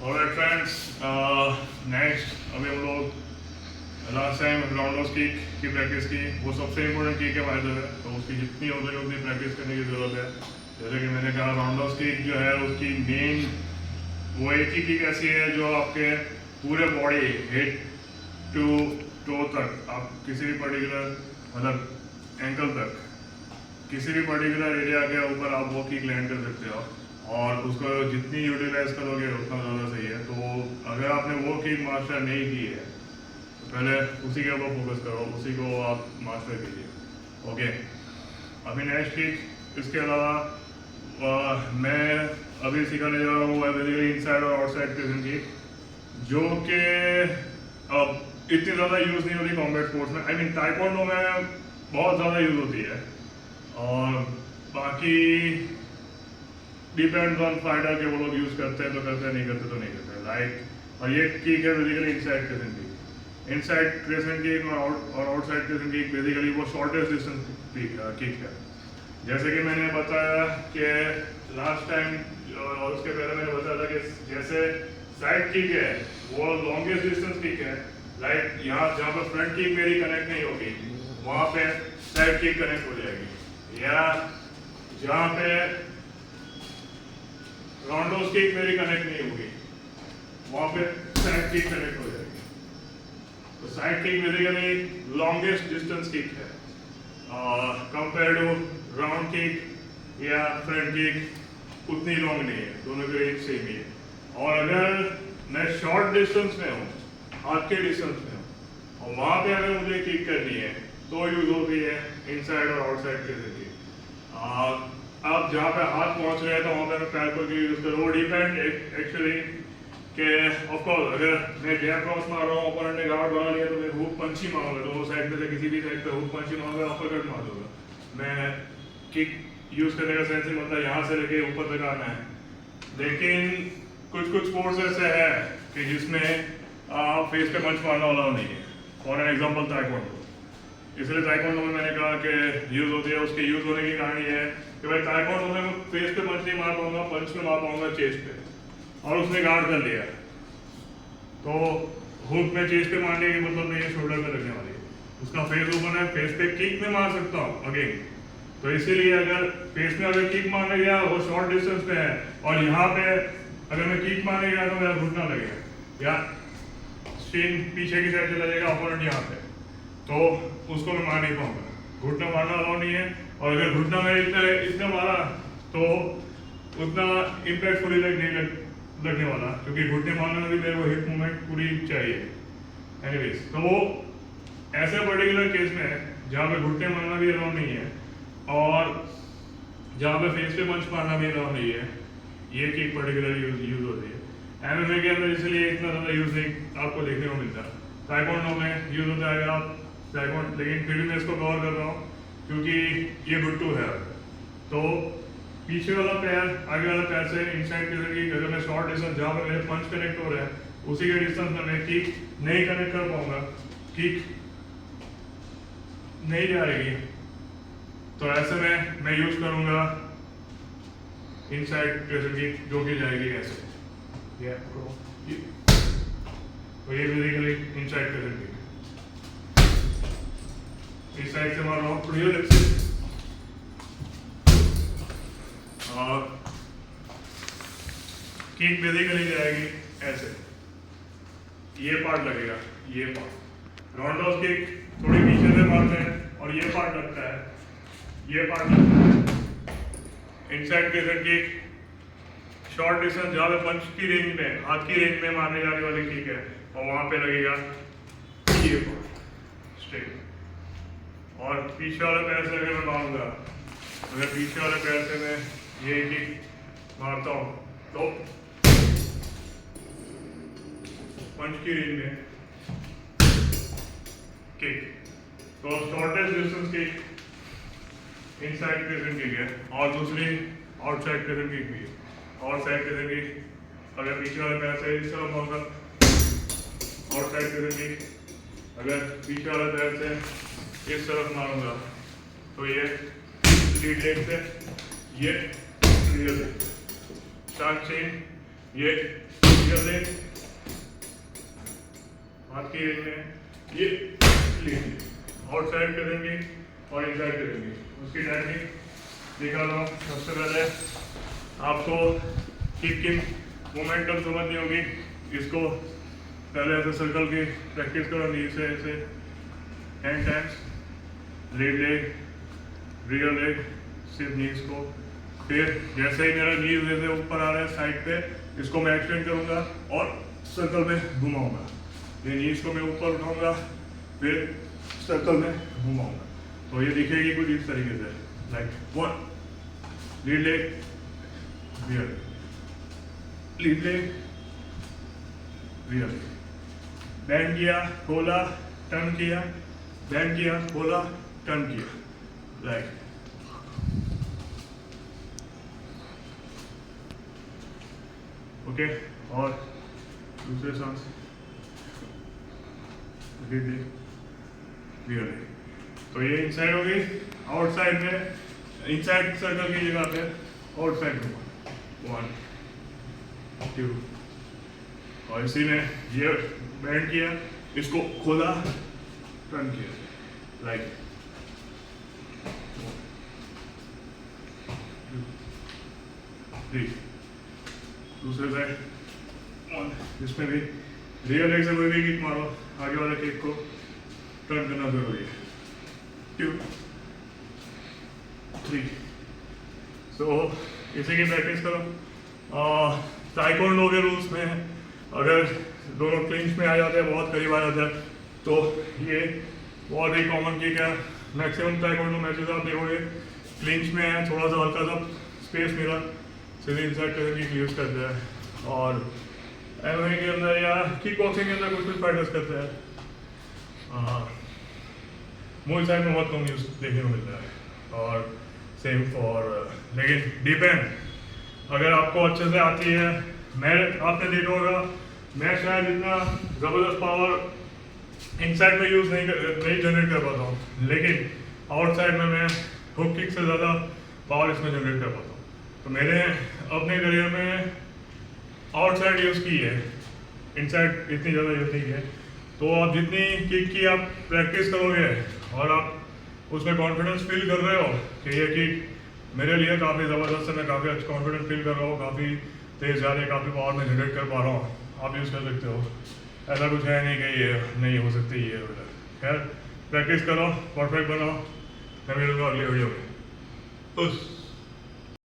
Alright friends, next अभी हम लोग लास्ट टाइम राउंडर्स की प्रैक्टिस की। वो सबसे इम्पोर्टेंट किक है फायदा है, तो उसकी जितनी हो सके उतनी प्रैक्टिस करने की ज़रूरत है। जैसे कि मैंने कहा, राउंडर्स किक जो है उसकी मेन वो एक ही किक ऐसी है जो आपके पूरे बॉडी हेड टू टो तक, आप किसी भी पर्टिकुलर मतलब एंकल तक किसी भी पर्टिकुलर एरिया के ऊपर आप वो किक लैंड कर सकते हो, और उसको जितनी यूटिलाइज करोगे उतना ज़्यादा सही है। तो अगर आपने वो किक मास्टर नहीं की है तो पहले उसी के ऊपर फोकस करो, उसी को आप मास्टर कीजिए। ओके, अभी नेक्स्ट किक इसके अलावा मैं अभी सिखाने जा रहा हूँ बेसिकली इनसाइड और आउटसाइड प्रेजेंट किक, जो कि अब इतनी ज़्यादा यूज़ नहीं होती कॉम्बैट स्पोर्ट्स में। आई मीन ताइक्वांडो में बहुत ज़्यादा यूज़ होती है, और बाकी डिपेंड्स ऑन फाइटर के वो लोग यूज़ करते हैं तो करते हैं, नहीं करते तो नहीं करते। लाइक और ये किक है basically inside crescent kick. Inside crescent kick और आउटसाइड क्रेसेंट किक बेसिकली वो शॉर्टेस्ट डिस्टेंस किक है। जैसे कि मैंने बताया कि लास्ट टाइम और उसके पहले मैंने बताया था कि जैसे साइड किक है वो लॉन्गेस्ट डिस्टेंस किक है। लाइक यहाँ जहाँ पर फ्रंट किक मेरी कनेक्ट नहीं होगी वहाँ पे साइड किक कनेक्ट हो जाएगी, या जहाँ पे राउंडोस किक मेरी कनेक्ट नहीं होगी वहाँ पे साइड किक कनेक्ट हो जाएगी। तो side kick basically longest distance kick है कंपेयर टू राउंड किक या फ्रंट किक, उतनी लॉन्ग नहीं है, दोनों की रेंज सेम ही है। और अगर मैं शॉर्ट डिस्टेंस में हूँ, हाथ के डिस्टेंस में हूँ, और वहाँ पे अगर मुझे किक करनी है तो यूज होती है इनसाइड और आउटसाइड के जरिए। अब जहाँ पे हाथ पहुँच रहे हैं तो वहाँ पे मैं पैर को यूज करूँ। वो डिपेंड एक्चुअली कि ऑफ कोर्स अगर मैं गैप क्रॉस मार रहा हूँ, ओपोनेंट ने गार्ड बना लिया तो मैं हुक पंच ही मारूंगा, दोनों साइड में से किसी भी साइड पे हुक पंच ही मारूंगा, अपर कट मार दूंगा। मैं किक यूज करने का सेंस ही मतलब यहाँ से लेके ऊपर तक आना है। लेकिन कुछ कुछ स्पोर्ट्स ऐसे है कि जिसमें फेस पे पंच मारना वाला नहीं है। फॉर एन एग्जाम्पल ताइक्वांडो, इसलिए ताइक्वांडो में मैंने कहा कि यूज होती है। उसके यूज होने की कहानी है कि भाई ताइक्वांडो में मैं फेस पे पंच नहीं मार पाऊंगा, पंच में मार पाऊंगा चेस्ट पे, और उसने गार्ड कर लिया तो हुक में चेस्ट पे मारने की मतलब नहीं है, शोल्डर पे लगने वाली है। उसका फेस ओपन है, फेस पे किक में मार सकता हूँ अगेन। तो इसीलिए अगर फेस में अगर किक मारने गया वो शॉर्ट डिस्टेंस पे है, और यहाँ पे अगर मैं किक मारने गया तो मेरा घुटना लगेगा या स्ट्रिंग पीछे की साइड चला जाएगा अपोनेंट यहाँ पे, तो उसको मैं मार नहीं पाऊंगा। घुटना मारना अलाउ नहीं है, और अगर घुटना में इतना मारा तो उतना इम्पैक्टफुली लगने वाला, क्योंकि घुटने मारने में भी मेरे को हिप मूवमेंट पूरी चाहिए। एनीवेज, तो वो ऐसे पर्टिकुलर केस में जहाँ पे घुटने मारना भी अलाउ नहीं है और जहाँ पे फेस पे पंच मारना भी अलाउ नहीं है, ये किक पर्टिकुलर यूज होती है। एमएमए के अंदर इसलिए इतना ज़्यादा यूज नहीं आपको देखने को मिलता। ताइक्वांडो में यूज होता है आप ताइक्वांडो, लेकिन फिर भी मैं इसको कवर कर रहा हूँ क्योंकि ये गुड टू है। तो पीछे वाला पैर आगे वाला पैर से इनसाइड के जरिए अगर मैं शॉर्ट डिस्टेंस जहाँ पर मेरे पंच कनेक्ट हो रहा है उसी के डिस्टेंस में मैं किक नहीं कनेक्ट कर पाऊंगा, किक नहीं जाएगी, तो ऐसे में मैं यूज करूंगा इनसाइड प्रेशर किक, जो कि जाएगी ऐसे। तो ये बेसिकली इनसाइड प्रेशर किक, इस साइड से मार रहा हूँ रियल एक्सिस, और किक बेसिकली जाएगी ऐसे, ये पार्ट लगेगा, ये पार्ट। राउंडर्स किक थोड़ी पीछे से मारते हैं और ये पार्ट लगता है, ये पार्ट लगता है। Inside pressure kick short distance जहाँ पे पंच की रेंज में, हाथ की रेंज में मारने जाने वाली किक है, और वहाँ पे लगेगा ये पार्ट स्ट्रेट। और पीछे वाले पैर से अगर मैं मारूंगा, अगर पीछे वाले पैर से मैं ये किक मारता हूँ तो पंच की रेंज में किक, तो shortest distance kick inside present kick है, और दूसरी आउटसाइड प्रेजेंट किक भी है। आउटसाइड प्रेजेंट किक अगर पीछे वाले पैर से इस तरफ मारूंगा आउटसाइड प्रेजेंट किक, अगर पीछे वाले पैर से इस तरफ मारूंगा तो ये लीड लेग से, ये रियल लेग से, स्टार्ट चेन, ये रियल लेग हाथ की रेंज में ये आउटसाइड करेंगे और इनसाइड करेंगे। उसकी टेक्निक देखा लो। सबसे पहले आपको किक की मोमेंटम समझनी होगी। इसको पहले ऐसे सर्कल की प्रैक्टिस करो, नी से ऐसे 10 times, lead leg real leg सिर्फ नीज को। फिर जैसे ही मेरा नीज जैसे ऊपर आ रहा है साइड पे, इसको मैं एक्सटेंड करूंगा और सर्कल में घुमाऊंगा। ये नीज को मैं ऊपर उठाऊंगा, फिर सर्कल में घुमाऊंगा। तो ये दिखेगी कुछ इस तरीके से, like 1 lead leg real, lead leg real, band किया खोला टर्न किया, बैंड किया खोला टर्न किया, लाइक ओके। और दूसरे सांस रियल। तो ये इनसाइड हो गई। आउटसाइड में इनसाइड सर्कल की जगह पे आउटसाइड घुमा 1 2, और इसी में ये बैंड किया, इसको खोला टर्न किया, लाइक 3। दूसरे साइड 1। इसमें भी रियल लेग से कोई भी किक मारो, आगे वाले किक को टर्न करना जरूरी है। 2 3। सो इसी की प्रैक्टिस करो। ताइक्वांडो के रूल्स में अगर दोनों क्लिंच में आ जाते हैं, बहुत करीब आ जाता है, तो ये बहुत ही कॉमन किक है। मैक्सिमम ताइक्वांडो मैचेस आप देखोगे क्लिंच में है, थोड़ा सा हल्का सा स्पेस मिला, सीधे इनसाइड करके किक यूज़ करते हैं। और एमएमए के अंदर या किक बॉक्सिंग के अंदर कुछ फाइटर्स करते हैं। मुझे साइड में बहुत कम यूज़ देखने को मिलता है। और सेम फॉर, लेकिन डिपेंड, अगर आपको अच्छे से आती है। मैं आपने देखा होगा, मैं शायद इतना ज़बरदस्त पावर इनसाइड में यूज़ नहीं जनरेट कर पाता हूँ, लेकिन आउटसाइड में मैं हुक किक से ज़्यादा पावर इसमें जनरेट कर पाता हूँ। तो मैंने अपने करियर में आउटसाइड यूज़ की है, इनसाइड इतनी ज़्यादा यूज़ नहीं है। तो आप जितनी किक की आप प्रैक्टिस करोगे और आप उसमें कॉन्फिडेंस फील कर रहे हो कि ये किक मेरे लिए काफ़ी ज़बरदस्त है, मैं काफ़ी अच्छा कॉन्फिडेंस फील कर रहा हूँ, काफ़ी तेज़ जा रही है, काफ़ी पावर में जनरेट कर पा रहा हूँ, आप यूज़ कर सकते हो। ऐसा कुछ है नहीं कि ये नहीं हो सकती ये वगैरह। खैर प्रैक्टिस करो, परफेक्ट बनाओ। मैं मिलूंगा अगली वीडियो में।